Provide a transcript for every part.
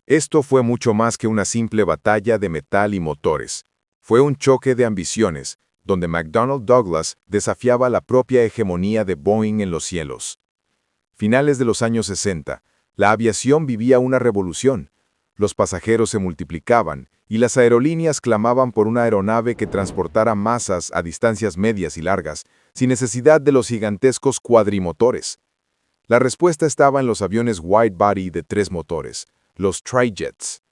Esto fue mucho más que una simple batalla de metal y motores. Fue un choque de ambiciones, donde McDonnell Douglas desafiaba la propia hegemonía de Boeing en los cielos. Finales de los años 60, la aviación vivía una revolución. Los pasajeros se multiplicaban y las aerolíneas clamaban por una aeronave que transportara masas a distancias medias y largas, sin necesidad de los gigantescos cuadrimotores. La respuesta estaba en los aviones wide-body de 3 motores, los Tri-Jets.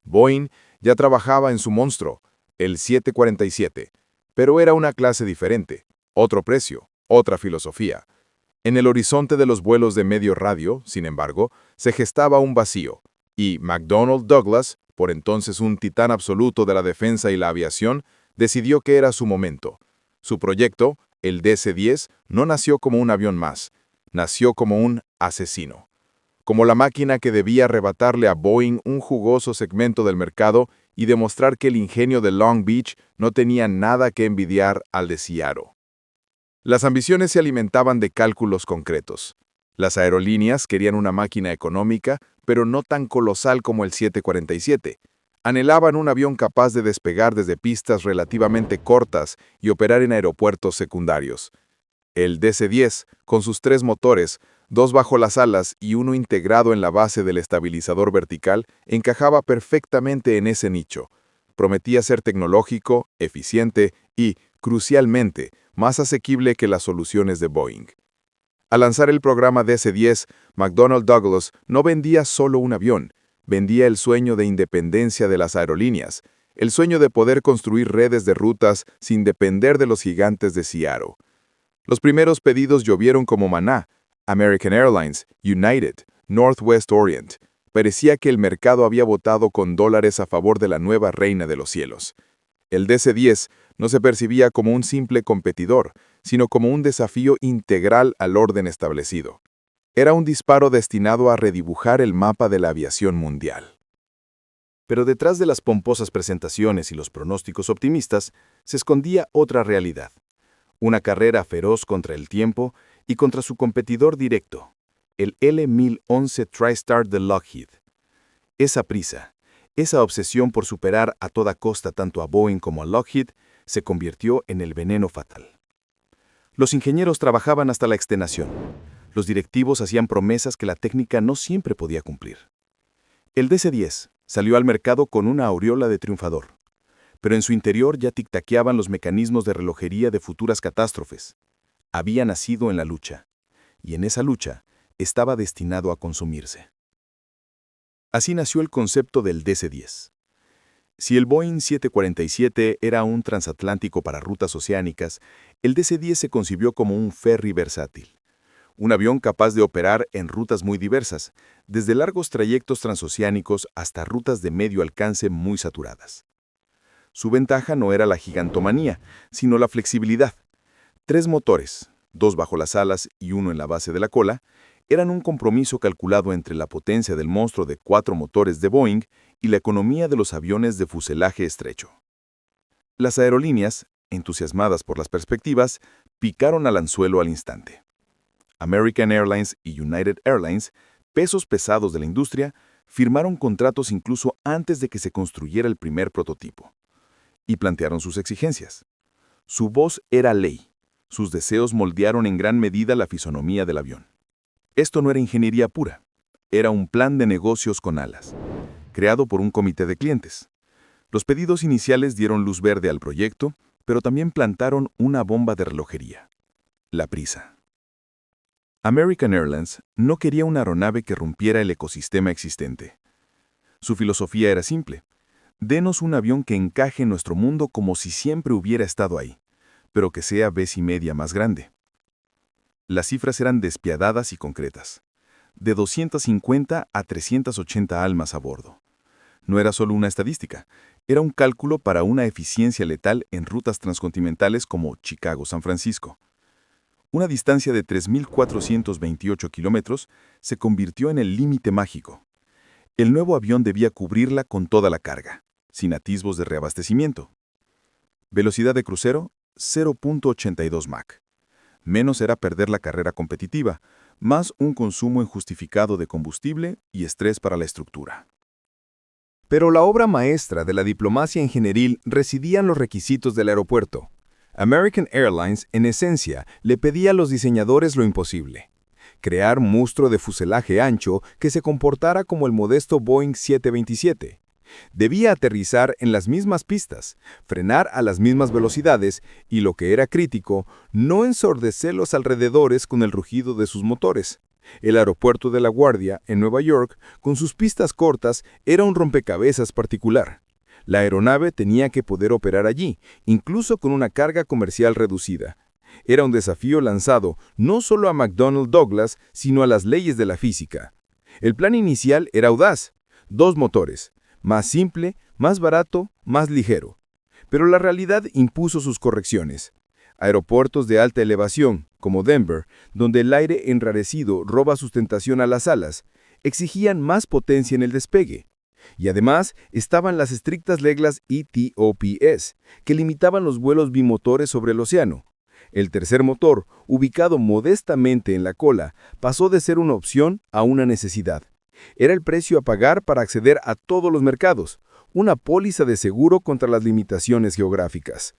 Boeing ya trabajaba en su monstruo, el 747, pero era una clase diferente, otro precio, otra filosofía. En el horizonte de los vuelos de medio radio, sin embargo, se gestaba un vacío, y McDonnell Douglas, por entonces un titán absoluto de la defensa y la aviación, decidió que era su momento. Su proyecto, el DC-10, no nació como un avión más, nació como un asesino. Como la máquina que debía arrebatarle a Boeing un jugoso segmento del mercado y demostrar que el ingenio de Long Beach no tenía nada que envidiar al de Seattle. Las ambiciones se alimentaban de cálculos concretos. Las aerolíneas querían una máquina económica, pero no tan colosal como el 747. Anhelaban un avión capaz de despegar desde pistas relativamente cortas y operar en aeropuertos secundarios. El DC-10, con sus 3 motores, 2 bajo las alas y uno integrado en la base del estabilizador vertical, encajaba perfectamente en ese nicho. Prometía ser tecnológico, eficiente y, crucialmente, más asequible que las soluciones de Boeing. Al lanzar el programa DC-10, McDonnell Douglas no vendía solo un avión, vendía el sueño de independencia de las aerolíneas, el sueño de poder construir redes de rutas sin depender de los gigantes de Seattle. Los primeros pedidos llovieron como maná. American Airlines, United, Northwest Orient. Parecía que el mercado había votado con dólares a favor de la nueva reina de los cielos. El DC-10 no se percibía como un simple competidor, sino como un desafío integral al orden establecido. Era un disparo destinado a redibujar el mapa de la aviación mundial. Pero detrás de las pomposas presentaciones y los pronósticos optimistas, se escondía otra realidad. Una carrera feroz contra el tiempo y contra su competidor directo, el L-1011 TriStar de Lockheed. Esa prisa, esa obsesión por superar a toda costa tanto a Boeing como a Lockheed, se convirtió en el veneno fatal. Los ingenieros trabajaban hasta la extenuación. Los directivos hacían promesas que la técnica no siempre podía cumplir. El DC-10 salió al mercado con una aureola de triunfador, pero en su interior ya tic-taqueaban los mecanismos de relojería de futuras catástrofes. Había nacido en la lucha, y en esa lucha estaba destinado a consumirse. Así nació el concepto del DC-10. Si el Boeing 747 era un transatlántico para rutas oceánicas, el DC-10 se concibió como un ferry versátil. Un avión capaz de operar en rutas muy diversas, desde largos trayectos transoceánicos hasta rutas de medio alcance muy saturadas. Su ventaja no era la gigantomanía, sino la flexibilidad. 3 motores, 2 bajo las alas y 1 en la base de la cola, eran un compromiso calculado entre la potencia del monstruo de 4 motores de Boeing y la economía de los aviones de fuselaje estrecho. Las aerolíneas, entusiasmadas por las perspectivas, picaron al anzuelo al instante. American Airlines y United Airlines, pesos pesados de la industria, firmaron contratos incluso antes de que se construyera el primer prototipo. Y plantearon sus exigencias. Su voz era ley. Sus deseos moldearon en gran medida la fisonomía del avión. Esto no era ingeniería pura. Era un plan de negocios con alas, creado por un comité de clientes. Los pedidos iniciales dieron luz verde al proyecto, pero también plantaron una bomba de relojería: la prisa. American Airlines no quería una aeronave que rompiera el ecosistema existente. Su filosofía era simple: denos un avión que encaje en nuestro mundo como si siempre hubiera estado ahí, pero que sea vez y media más grande. Las cifras eran despiadadas y concretas: de 250 a 380 almas a bordo. No era solo una estadística, era un cálculo para una eficiencia letal en rutas transcontinentales como Chicago-San Francisco. Una distancia de 3.428 kilómetros se convirtió en el límite mágico. El nuevo avión debía cubrirla con toda la carga, sin atisbos de reabastecimiento. Velocidad de crucero, 0.82 Mach. Menos era perder la carrera competitiva, más un consumo injustificado de combustible y estrés para la estructura. Pero la obra maestra de la diplomacia ingenieril residía en los requisitos del aeropuerto. American Airlines, en esencia, le pedía a los diseñadores lo imposible: crear un monstruo de fuselaje ancho que se comportara como el modesto Boeing 727. Debía aterrizar en las mismas pistas, frenar a las mismas velocidades y, lo que era crítico, no ensordecer los alrededores con el rugido de sus motores. El aeropuerto de La Guardia, en Nueva York, con sus pistas cortas, era un rompecabezas particular. La aeronave tenía que poder operar allí, incluso con una carga comercial reducida. Era un desafío lanzado no solo a McDonnell Douglas, sino a las leyes de la física. El plan inicial era audaz: 2 motores, más simple, más barato, más ligero. Pero la realidad impuso sus correcciones. Aeropuertos de alta elevación, como Denver, donde el aire enrarecido roba sustentación a las alas, exigían más potencia en el despegue. Y además estaban las estrictas reglas ETOPS, que limitaban los vuelos bimotores sobre el océano. El tercer motor, ubicado modestamente en la cola, pasó de ser una opción a una necesidad. Era el precio a pagar para acceder a todos los mercados, una póliza de seguro contra las limitaciones geográficas.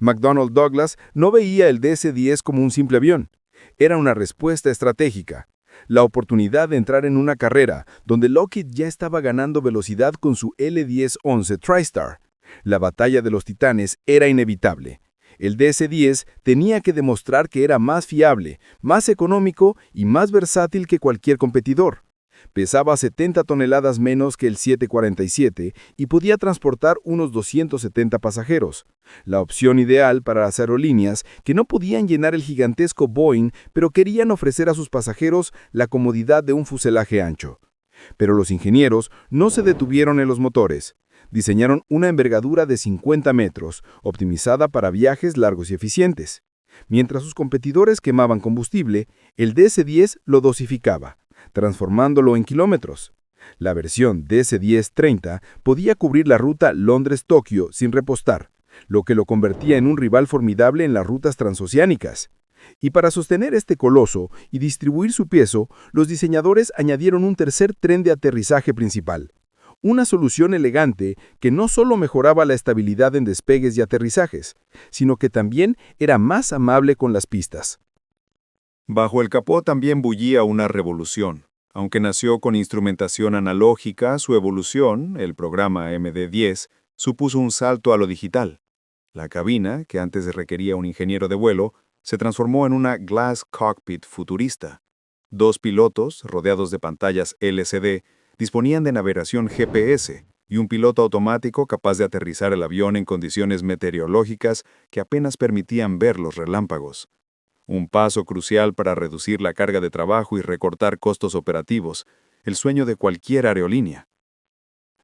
McDonnell Douglas no veía el DC-10 como un simple avión. Era una respuesta estratégica. La oportunidad de entrar en una carrera donde Lockheed ya estaba ganando velocidad con su L-1011 TriStar. La batalla de los titanes era inevitable. El DC-10 tenía que demostrar que era más fiable, más económico y más versátil que cualquier competidor. Pesaba 70 toneladas menos que el 747 y podía transportar unos 270 pasajeros. La opción ideal para las aerolíneas que no podían llenar el gigantesco Boeing, pero querían ofrecer a sus pasajeros la comodidad de un fuselaje ancho. Pero los ingenieros no se detuvieron en los motores. Diseñaron una envergadura de 50 metros, optimizada para viajes largos y eficientes. Mientras sus competidores quemaban combustible, el DC-10 lo dosificaba, transformándolo en kilómetros. La versión DC-10-30 podía cubrir la ruta Londres-Tokio sin repostar, lo que lo convertía en un rival formidable en las rutas transoceánicas. Y para sostener este coloso y distribuir su peso, los diseñadores añadieron un tercer tren de aterrizaje principal. Una solución elegante que no solo mejoraba la estabilidad en despegues y aterrizajes, sino que también era más amable con las pistas. Bajo el capó también bullía una revolución. Aunque nació con instrumentación analógica, su evolución, el programa MD-10, supuso un salto a lo digital. La cabina, que antes requería un ingeniero de vuelo, se transformó en una Glass Cockpit futurista. 2 pilotos, rodeados de pantallas LCD, disponían de navegación GPS y un piloto automático capaz de aterrizar el avión en condiciones meteorológicas que apenas permitían ver los relámpagos. Un paso crucial para reducir la carga de trabajo y recortar costos operativos, el sueño de cualquier aerolínea.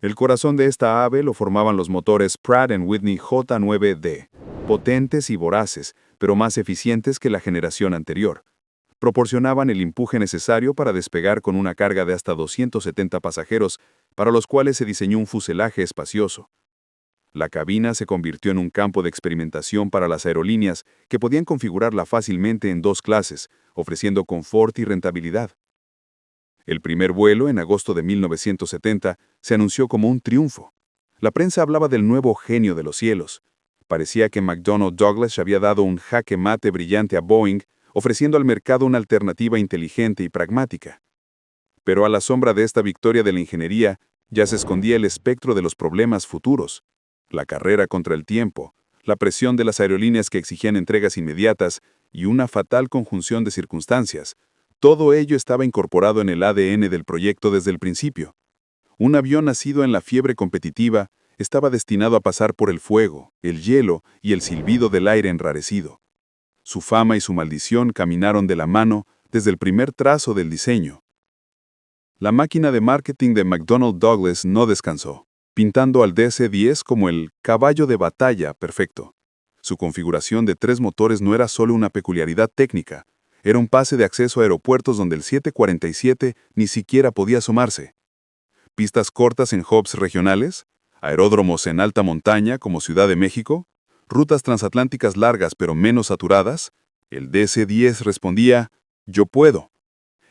El corazón de esta ave lo formaban los motores Pratt & Whitney J9D, potentes y voraces, pero más eficientes que la generación anterior. Proporcionaban el empuje necesario para despegar con una carga de hasta 270 pasajeros, para los cuales se diseñó un fuselaje espacioso. La cabina se convirtió en un campo de experimentación para las aerolíneas que podían configurarla fácilmente en 2 clases, ofreciendo confort y rentabilidad. El primer vuelo, en agosto de 1970, se anunció como un triunfo. La prensa hablaba del nuevo genio de los cielos. Parecía que McDonnell Douglas había dado un jaque mate brillante a Boeing, ofreciendo al mercado una alternativa inteligente y pragmática. Pero a la sombra de esta victoria de la ingeniería, ya se escondía el espectro de los problemas futuros. La carrera contra el tiempo, la presión de las aerolíneas que exigían entregas inmediatas y una fatal conjunción de circunstancias. Todo ello estaba incorporado en el ADN del proyecto desde el principio. Un avión nacido en la fiebre competitiva estaba destinado a pasar por el fuego, el hielo y el silbido del aire enrarecido. Su fama y su maldición caminaron de la mano desde el primer trazo del diseño. La máquina de marketing de McDonnell Douglas no descansó, pintando al DC-10 como el caballo de batalla perfecto. Su configuración de 3 motores no era solo una peculiaridad técnica, era un pase de acceso a aeropuertos donde el 747 ni siquiera podía asomarse. Pistas cortas en hubs regionales, aeródromos en alta montaña como Ciudad de México, rutas transatlánticas largas pero menos saturadas, el DC-10 respondía: «Yo puedo».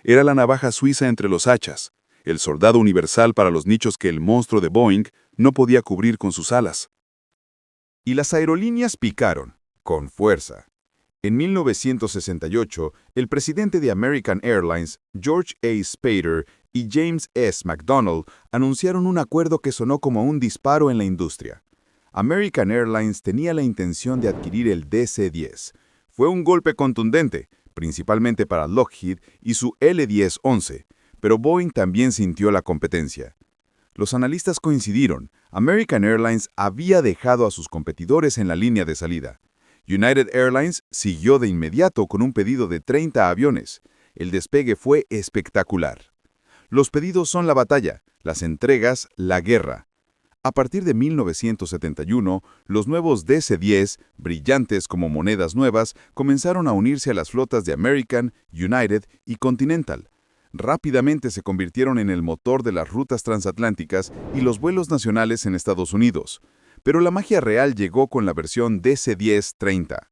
Era la navaja suiza entre los hachas, el soldado universal para los nichos que el monstruo de Boeing no podía cubrir con sus alas. Y las aerolíneas picaron, con fuerza. En 1968, el presidente de American Airlines, George A. Spader, y James S. McDonnell anunciaron un acuerdo que sonó como un disparo en la industria. American Airlines tenía la intención de adquirir el DC-10. Fue un golpe contundente, principalmente para Lockheed y su L-10-11, pero Boeing también sintió la competencia. Los analistas coincidieron, American Airlines había dejado a sus competidores en la línea de salida. United Airlines siguió de inmediato con un pedido de 30 aviones. El despegue fue espectacular. Los pedidos son la batalla, las entregas, la guerra. A partir de 1971, los nuevos DC-10, brillantes como monedas nuevas, comenzaron a unirse a las flotas de American, United y Continental. Rápidamente se convirtieron en el motor de las rutas transatlánticas y los vuelos nacionales en Estados Unidos. Pero la magia real llegó con la versión DC-10-30.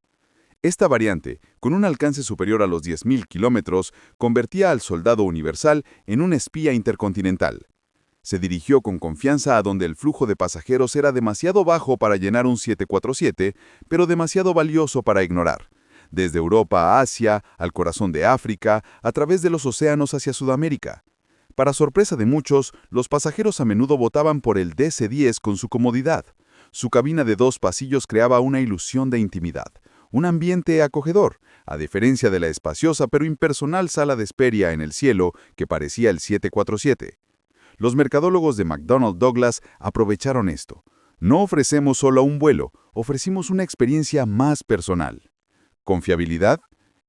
Esta variante, con un alcance superior a los 10.000 kilómetros, convertía al soldado universal en un espía intercontinental. Se dirigió con confianza a donde el flujo de pasajeros era demasiado bajo para llenar un 747, pero demasiado valioso para ignorar. Desde Europa a Asia, al corazón de África, a través de los océanos hacia Sudamérica. Para sorpresa de muchos, los pasajeros a menudo votaban por el DC-10 con su comodidad. Su cabina de 2 pasillos creaba una ilusión de intimidad, un ambiente acogedor, a diferencia de la espaciosa pero impersonal sala de espera en el cielo que parecía el 747. Los mercadólogos de McDonnell Douglas aprovecharon esto. No ofrecemos solo un vuelo, ofrecimos una experiencia más personal. ¿Confiabilidad?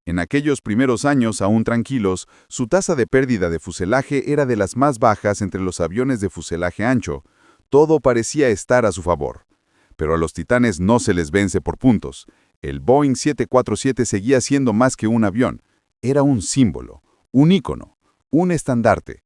En aquellos primeros años, aún tranquilos, su tasa de pérdida de fuselaje era de las más bajas entre los aviones de fuselaje ancho. Todo parecía estar a su favor. Pero a los titanes no se les vence por puntos. El Boeing 747 seguía siendo más que un avión. Era un símbolo, un ícono, un estandarte.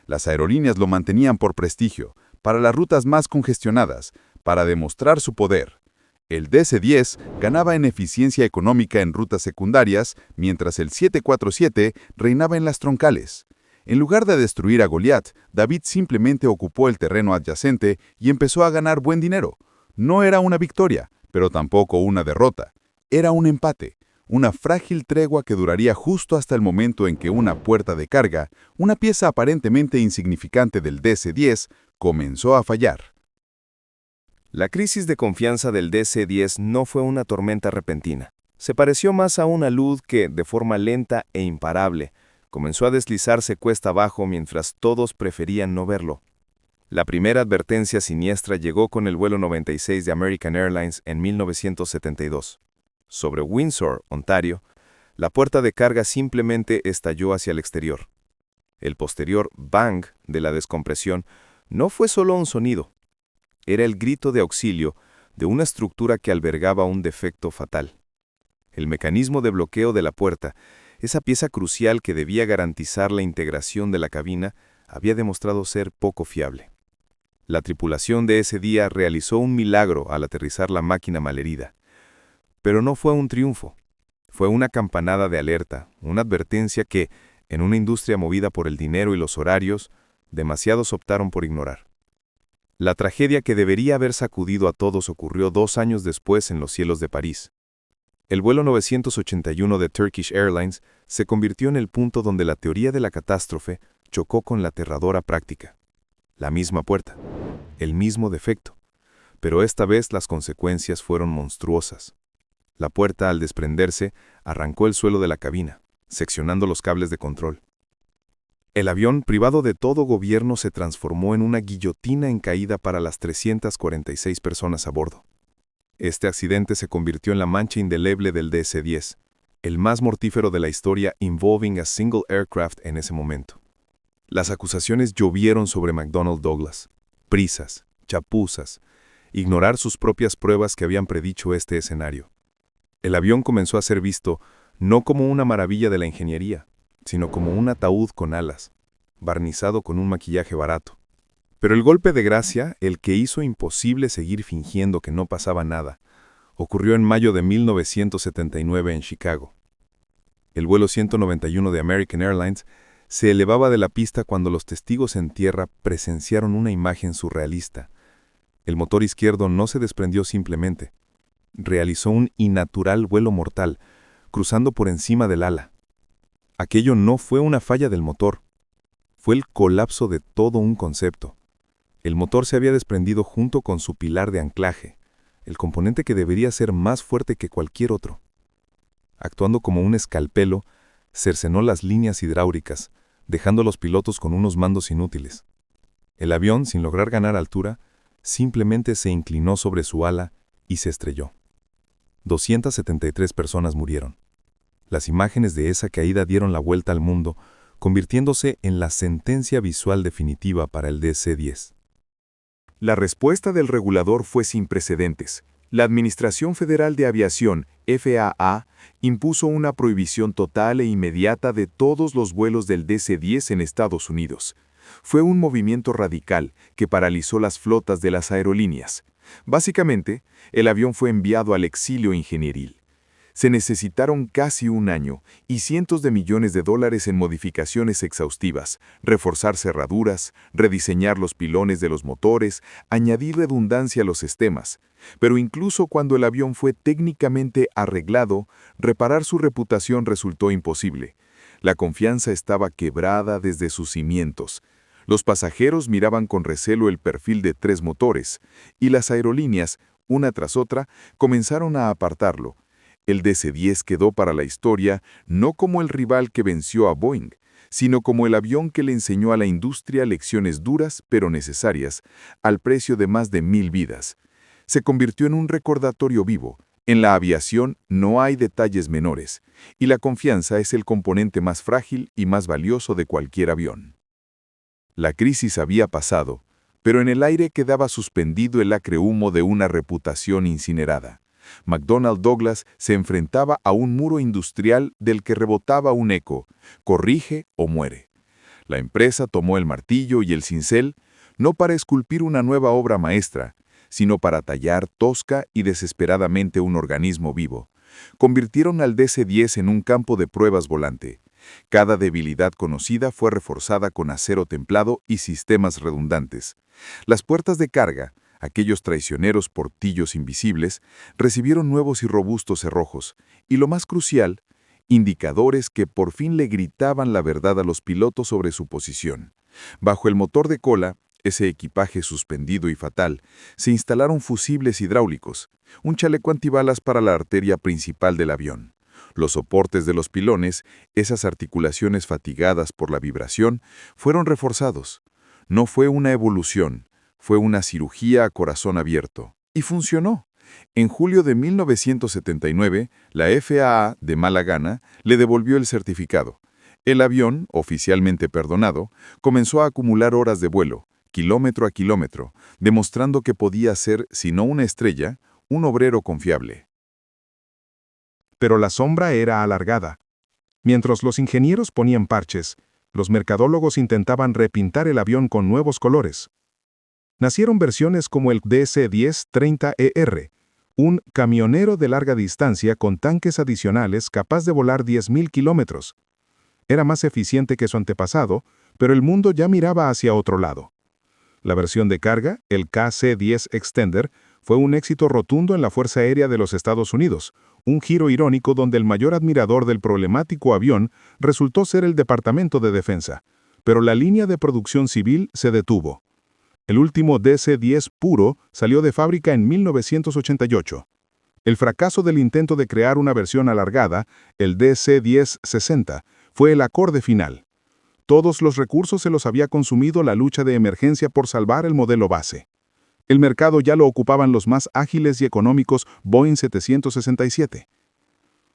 Las aerolíneas lo mantenían por prestigio, para las rutas más congestionadas, para demostrar su poder. El DC-10 ganaba en eficiencia económica en rutas secundarias, mientras el 747 reinaba en las troncales. En lugar de destruir a Goliat, David simplemente ocupó el terreno adyacente y empezó a ganar buen dinero. No era una victoria, pero tampoco una derrota. Era un empate, una frágil tregua que duraría justo hasta el momento en que una puerta de carga, una pieza aparentemente insignificante del DC-10, comenzó a fallar. La crisis de confianza del DC-10 no fue una tormenta repentina. Se pareció más a una luz que, de forma lenta e imparable, comenzó a deslizarse cuesta abajo mientras todos preferían no verlo. La primera advertencia siniestra llegó con el vuelo 96 de American Airlines en 1972. Sobre Windsor, Ontario, la puerta de carga simplemente estalló hacia el exterior. El posterior bang de la descompresión no fue solo un sonido. Era el grito de auxilio de una estructura que albergaba un defecto fatal. El mecanismo de bloqueo de la puerta, esa pieza crucial que debía garantizar la integración de la cabina, había demostrado ser poco fiable. La tripulación de ese día realizó un milagro al aterrizar la máquina malherida. Pero no fue un triunfo. Fue una campanada de alerta, una advertencia que, en una industria movida por el dinero y los horarios, demasiados optaron por ignorar. La tragedia que debería haber sacudido a todos ocurrió 2 años después en los cielos de París. El vuelo 981 de Turkish Airlines se convirtió en el punto donde la teoría de la catástrofe chocó con la aterradora práctica. La misma puerta, el mismo defecto, pero esta vez las consecuencias fueron monstruosas. La puerta, al desprenderse, arrancó el suelo de la cabina, seccionando los cables de control. El avión, privado de todo gobierno, se transformó en una guillotina en caída para las 346 personas a bordo. Este accidente se convirtió en la mancha indeleble del DC-10, el más mortífero de la historia involving a single aircraft en ese momento. Las acusaciones llovieron sobre McDonnell Douglas. Prisas, chapuzas, ignorar sus propias pruebas que habían predicho este escenario. El avión comenzó a ser visto no como una maravilla de la ingeniería, sino como un ataúd con alas, barnizado con un maquillaje barato. Pero el golpe de gracia, el que hizo imposible seguir fingiendo que no pasaba nada, ocurrió en mayo de 1979 en Chicago. El vuelo 191 de American Airlines Se elevaba de la pista cuando los testigos en tierra presenciaron una imagen surrealista. El motor izquierdo no se desprendió simplemente. Realizó un innatural vuelo mortal, cruzando por encima del ala. Aquello no fue una falla del motor. Fue el colapso de todo un concepto. El motor se había desprendido junto con su pilar de anclaje, el componente que debería ser más fuerte que cualquier otro. Actuando como un escalpelo, cercenó las líneas hidráulicas, dejando a los pilotos con unos mandos inútiles. El avión, sin lograr ganar altura, simplemente se inclinó sobre su ala y se estrelló. 273 personas murieron. Las imágenes de esa caída dieron la vuelta al mundo, convirtiéndose en la sentencia visual definitiva para el DC-10. La respuesta del regulador fue sin precedentes. La Administración Federal de Aviación, FAA, impuso una prohibición total e inmediata de todos los vuelos del DC-10 en Estados Unidos. Fue un movimiento radical que paralizó las flotas de las aerolíneas. Básicamente, el avión fue enviado al exilio ingenieril. Se necesitaron casi un año y cientos de millones de dólares en modificaciones exhaustivas, reforzar cerraduras, rediseñar los pilones de los motores, añadir redundancia a los sistemas. Pero incluso cuando el avión fue técnicamente arreglado, reparar su reputación resultó imposible. La confianza estaba quebrada desde sus cimientos. Los pasajeros miraban con recelo el perfil de 3 motores, y las aerolíneas, una tras otra, comenzaron a apartarlo. El DC-10 quedó para la historia no como el rival que venció a Boeing, sino como el avión que le enseñó a la industria lecciones duras pero necesarias, al precio de más de 1000 vidas. Se convirtió en un recordatorio vivo. En la aviación no hay detalles menores, y la confianza es el componente más frágil y más valioso de cualquier avión. La crisis había pasado, pero en el aire quedaba suspendido el acre humo de una reputación incinerada. McDonnell Douglas se enfrentaba a un muro industrial del que rebotaba un eco: corrige o muere. La empresa tomó el martillo y el cincel, no para esculpir una nueva obra maestra, sino para tallar tosca y desesperadamente un organismo vivo. Convirtieron al DC-10 en un campo de pruebas volante. Cada debilidad conocida fue reforzada con acero templado y sistemas redundantes. Las puertas de carga, aquellos traicioneros portillos invisibles, recibieron nuevos y robustos cerrojos, y lo más crucial, indicadores que por fin le gritaban la verdad a los pilotos sobre su posición. Bajo el motor de cola, ese equipaje suspendido y fatal, se instalaron fusibles hidráulicos, un chaleco antibalas para la arteria principal del avión. Los soportes de los pilones, esas articulaciones fatigadas por la vibración, fueron reforzados. No fue una evolución, fue una cirugía a corazón abierto. Y funcionó. En julio de 1979, la FAA, de mala gana, le devolvió el certificado. El avión, oficialmente perdonado, comenzó a acumular horas de vuelo, kilómetro a kilómetro, demostrando que podía ser, si no una estrella, un obrero confiable. Pero la sombra era alargada. Mientras los ingenieros ponían parches, los mercadólogos intentaban repintar el avión con nuevos colores. Nacieron versiones como el DC-10-30ER, un camionero de larga distancia con tanques adicionales capaz de volar 10.000 kilómetros. Era más eficiente que su antepasado, pero el mundo ya miraba hacia otro lado. La versión de carga, el KC-10 Extender, fue un éxito rotundo en la Fuerza Aérea de los Estados Unidos, un giro irónico donde el mayor admirador del problemático avión resultó ser el Departamento de Defensa, pero la línea de producción civil se detuvo. El último DC-10 puro salió de fábrica en 1988. El fracaso del intento de crear una versión alargada, el DC-10-60, fue el acorde final. Todos los recursos se los había consumido la lucha de emergencia por salvar el modelo base. El mercado ya lo ocupaban los más ágiles y económicos Boeing 767.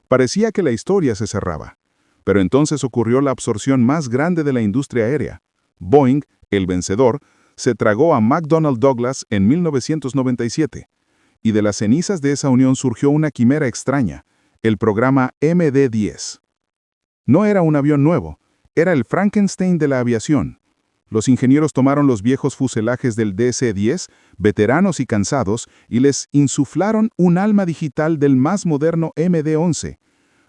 Parecía que la historia se cerraba, pero entonces ocurrió la absorción más grande de la industria aérea. Boeing, el vencedor, se tragó a McDonnell Douglas en 1997, y de las cenizas de esa unión surgió una quimera extraña, el programa MD-10. No era un avión nuevo, era el Frankenstein de la aviación. Los ingenieros tomaron los viejos fuselajes del DC-10, veteranos y cansados, y les insuflaron un alma digital del más moderno MD-11.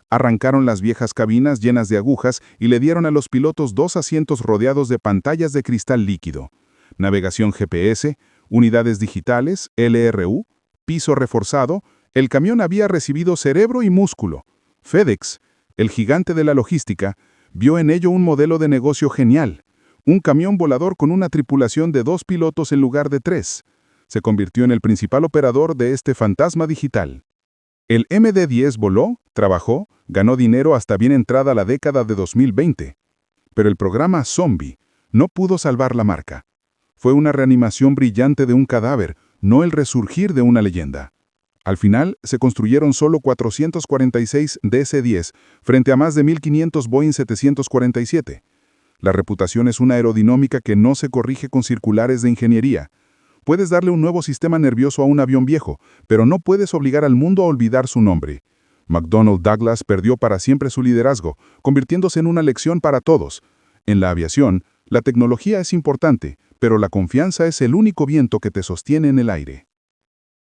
arrancaron las viejas cabinas llenas de agujas y le dieron a los pilotos 2 asientos rodeados de pantallas de cristal líquido, navegación GPS, unidades digitales, LRU, piso reforzado. El camión había recibido cerebro y músculo. FedEx, el gigante de la logística, vio en ello un modelo de negocio genial. Un camión volador con una tripulación de 2 pilotos en lugar de 3. Se convirtió en el principal operador de este fantasma digital. El MD-10 voló, trabajó, ganó dinero hasta bien entrada la década de 2020. Pero el programa Zombie no pudo salvar la marca. Fue una reanimación brillante de un cadáver, no el resurgir de una leyenda. Al final, se construyeron solo 446 DC-10 frente a más de 1.500 Boeing 747. La reputación es una aerodinámica que no se corrige con circulares de ingeniería. Puedes darle un nuevo sistema nervioso a un avión viejo, pero no puedes obligar al mundo a olvidar su nombre. McDonnell Douglas perdió para siempre su liderazgo, convirtiéndose en una lección para todos. En la aviación, la tecnología es importante, pero la confianza es el único viento que te sostiene en el aire.